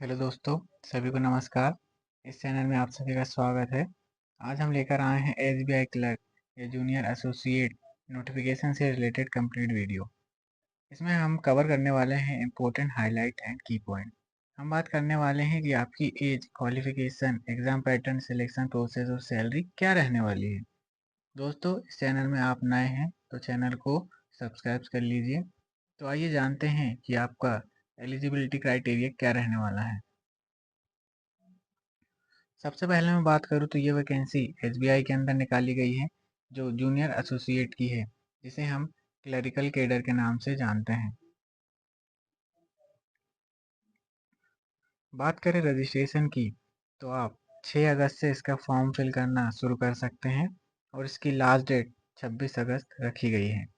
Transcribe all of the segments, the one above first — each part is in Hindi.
हेलो दोस्तों, सभी को नमस्कार। इस चैनल में आप सभी का स्वागत है। आज हम लेकर आए हैं एसबीआई क्लर्क या जूनियर एसोसिएट नोटिफिकेशन से रिलेटेड कंप्लीट वीडियो। इसमें हम कवर करने वाले हैं important highlight and key point. हम बात करने वाले हैं कि आपकी age, qualification, exam pattern, selection process और सैलरी क्या रहने वाली है। दोस्तों, इस चैनल में आप नए हैं तो चैनल को सब्सक्राइब कर लीजिए। तो आइए जानते हैं कि आपका एलिजिबिलिटी क्राइटेरिया क्या रहने वाला है। सबसे पहले मैं बात करूँ तो ये वैकेंसी एसबीआई के अंदर निकाली गई है, जो जूनियर एसोसिएट की है, जिसे हम क्लरिकल कैडर के नाम से जानते हैं। बात करें रजिस्ट्रेशन की, तो आप 6 अगस्त से इसका फॉर्म फिल करना शुरू कर सकते हैं और इसकी लास्ट डेट 26 अगस्त रखी गई है।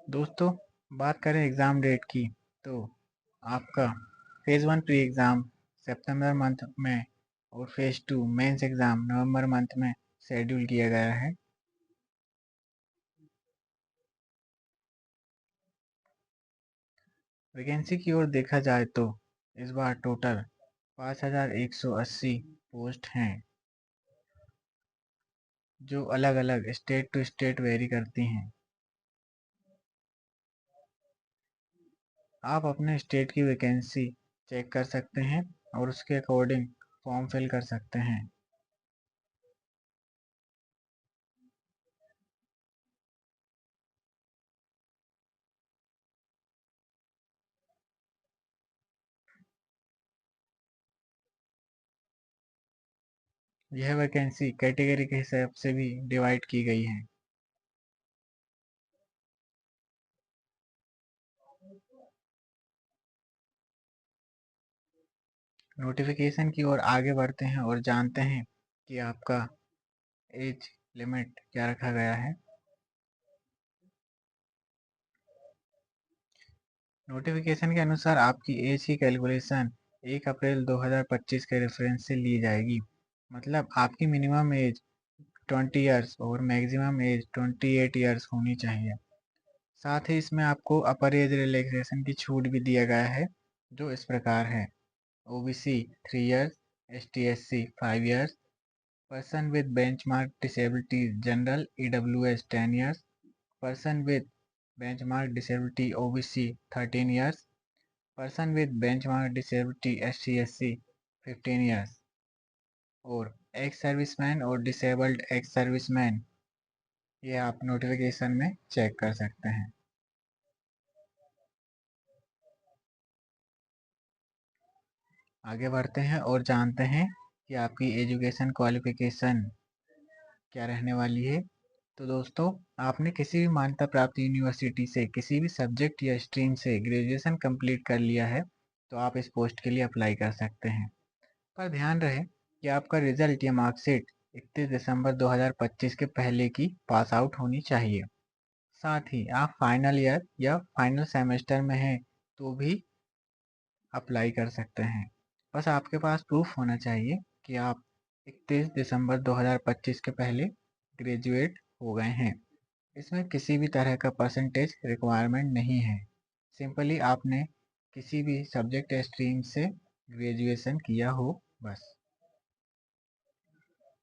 दोस्तों, बात करें एग्ज़ाम डेट की, तो आपका फेज़ 1 प्री एग्ज़ाम सितंबर मंथ में और फेज़ 2 मेंस एग्ज़ाम नवंबर मंथ में शेड्यूल किया गया है। वैकेंसी की ओर देखा जाए तो इस बार टोटल 5180 पोस्ट हैं, जो अलग अलग स्टेट टू स्टेट वेरी करती हैं। आप अपने स्टेट की वैकेंसी चेक कर सकते हैं और उसके अकॉर्डिंग फॉर्म फिल कर सकते हैं। यह वैकेंसी कैटेगरी के हिसाब से भी डिवाइड की गई है। नोटिफिकेशन की ओर आगे बढ़ते हैं और जानते हैं कि आपका एज लिमिट क्या रखा गया है। नोटिफिकेशन के अनुसार आपकी एज की कैलकुलेशन 1 अप्रैल 2025 के रेफरेंस से ली जाएगी। मतलब आपकी मिनिमम एज 20 इयर्स और मैक्सिमम एज 28 इयर्स होनी चाहिए। साथ ही इसमें आपको अपर एज रिलैक्सेशन की छूट भी दिया गया है, जो इस प्रकार है। OBC 3 years, ST SC 5 years, person with benchmark disability general EWS 10 years, person with benchmark disability OBC 13 years, person with benchmark disability SC/SC 15 years और एक्स सर्विसमैन और डिसेबल्ड एक्स सर्विसमैन, ये आप नोटिफिकेशन में चेक कर सकते हैं। आगे बढ़ते हैं और जानते हैं कि आपकी एजुकेशन क्वालिफिकेशन क्या रहने वाली है। तो दोस्तों, आपने किसी भी मान्यता प्राप्त यूनिवर्सिटी से किसी भी सब्जेक्ट या स्ट्रीम से ग्रेजुएशन कंप्लीट कर लिया है तो आप इस पोस्ट के लिए अप्लाई कर सकते हैं। पर ध्यान रहे कि आपका रिजल्ट या मार्कशीट 31 दिसंबर 2025 के पहले की पास आउट होनी चाहिए। साथ ही आप फाइनल ईयर या फाइनल सेमेस्टर में हैं तो भी अप्लाई कर सकते हैं। बस आपके पास प्रूफ होना चाहिए कि आप 31 दिसंबर 2025 के पहले ग्रेजुएट हो गए हैं। इसमें किसी भी तरह का परसेंटेज रिक्वायरमेंट नहीं है। सिंपली आपने किसी भी सब्जेक्ट या स्ट्रीम से ग्रेजुएशन किया हो, बस।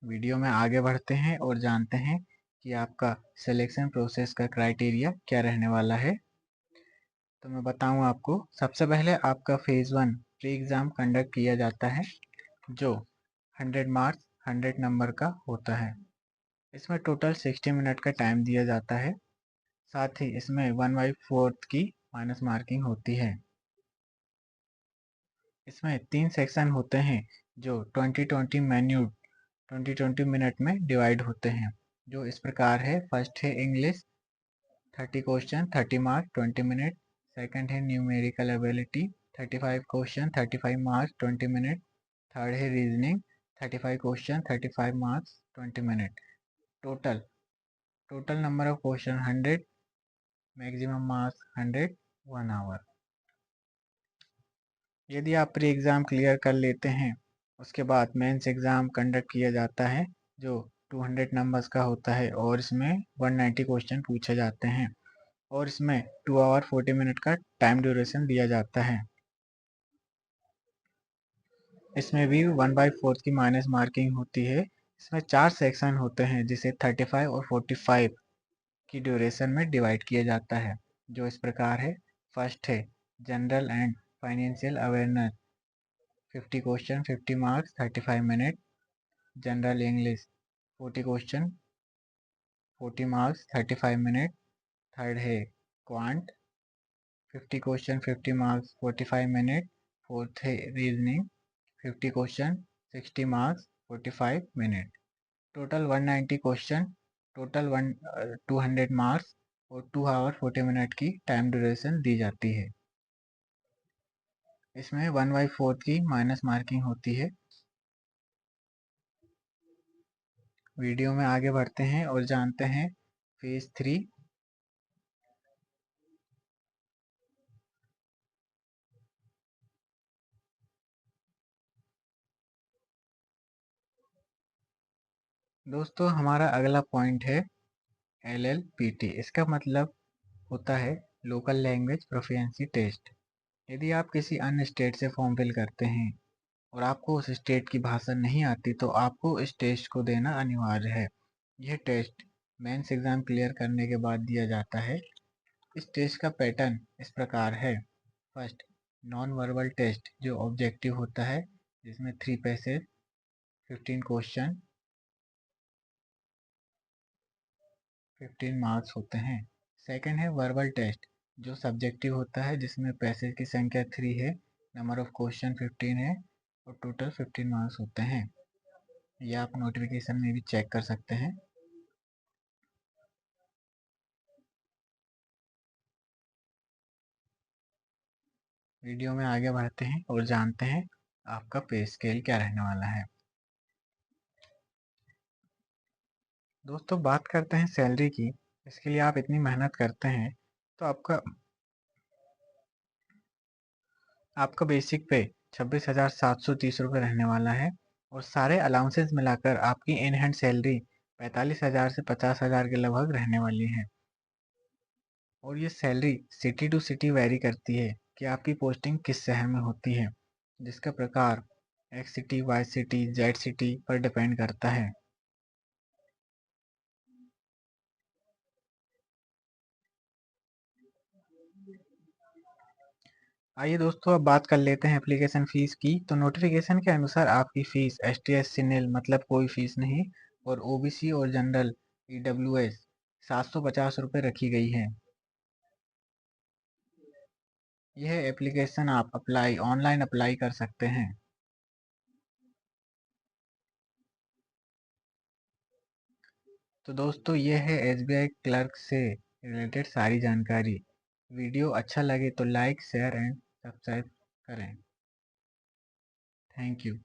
वीडियो में आगे बढ़ते हैं और जानते हैं कि आपका सिलेक्शन प्रोसेस का क्राइटेरिया क्या रहने वाला है। तो मैं बताऊं आपको, सबसे पहले आपका फेज़ 1 प्री एग्ज़ाम कंडक्ट किया जाता है, जो 100 मार्क्स 100 नंबर का होता है। इसमें टोटल 60 मिनट का टाइम दिया जाता है। साथ ही इसमें 1/4 की माइनस मार्किंग होती है। इसमें 3 सेक्शन होते हैं, जो 20-20 मिनट में डिवाइड होते हैं, जो इस प्रकार है। फर्स्ट है English, 30 question 30 marks 20 minute. Second है numerical ability, 35 question 35 marks 20 minute. Third है reasoning, 35 question 35 marks 20 minute. Total total number of question 100, maximum marks 100, 1 hour. यदि आप प्री एग्ज़ाम क्लियर कर लेते हैं उसके बाद मेंस एग्ज़ाम कंडक्ट किया जाता है जो 200 नंबर्स का होता है और इसमें 190 क्वेश्चन पूछे जाते हैं और इसमें 2 आवर 40 मिनट का टाइम ड्यूरेशन दिया जाता है। इसमें भी 1/4 की माइनस मार्किंग होती है। इसमें 4 सेक्शन होते हैं जिसे 35 और 45 की ड्यूरेशन में डिवाइड किया जाता है, जो इस प्रकार है। फर्स्ट है general and financial awareness, 50 question 50 marks 35 minute. General English 40 question 40 marks 35 minute. Third है quant, 50 question 50 marks 45 minute. Fourth है reasoning, 50 question 60 marks 45 minute. Total 190 question, total 200 marks और 2 आवर 40 मिनट की टाइम ड्यूरेशन दी जाती है। इसमें 1/4 की माइनस मार्किंग होती है। वीडियो में आगे बढ़ते हैं और जानते हैं फेज 3। दोस्तों हमारा अगला पॉइंट है LLPT। इसका मतलब होता है लोकल लैंग्वेज प्रोफिशिएंसी टेस्ट। यदि आप किसी अन्य स्टेट से फॉर्म फिल करते हैं और आपको उस स्टेट की भाषा नहीं आती तो आपको इस टेस्ट को देना अनिवार्य है। यह टेस्ट मेंस एग्जाम क्लियर करने के बाद दिया जाता है। इस टेस्ट का पैटर्न इस प्रकार है। फर्स्ट, नॉन वर्बल टेस्ट जो ऑब्जेक्टिव होता है, जिसमें 3 पैसेज 15 क्वेश्चन 15 मार्क्स होते हैं। सेकंड है वर्बल टेस्ट जो सब्जेक्टिव होता है, जिसमें पैसेज की संख्या 3 है, नंबर ऑफ क्वेश्चन 15 है और टोटल 15 मार्क्स होते हैं। ये आप नोटिफिकेशन में भी चेक कर सकते हैं। वीडियो में आगे बढ़ते हैं और जानते हैं आपका पे स्केल क्या रहने वाला है। दोस्तों बात करते हैं सैलरी की। इसके लिए आप इतनी मेहनत करते हैं तो आपका बेसिक पे 26,730 रुपये रहने वाला है और सारे अलाउंसेस मिलाकर आपकी इन हैंड सैलरी 45,000 से 50,000 के लगभग रहने वाली है। और ये salary city to city vary करती है कि आपकी पोस्टिंग किस शहर में होती है, जिसका प्रकार X city, Y city, Z city पर डिपेंड करता है। आइए दोस्तों अब बात कर लेते हैं एप्लीकेशन फ़ीस की। तो नोटिफिकेशन के अनुसार आपकी फ़ीस ST SC निल मतलब कोई फ़ीस नहीं और OBC और जनरल EWS 750 रुपये रखी गई है। यह एप्लीकेशन आप ऑनलाइन अप्लाई कर सकते हैं। तो दोस्तों ये है SBI क्लर्क से रिलेटेड सारी जानकारी। वीडियो अच्छा लगे तो लाइक शेयर एंड सब्सक्राइब करें। Thank you.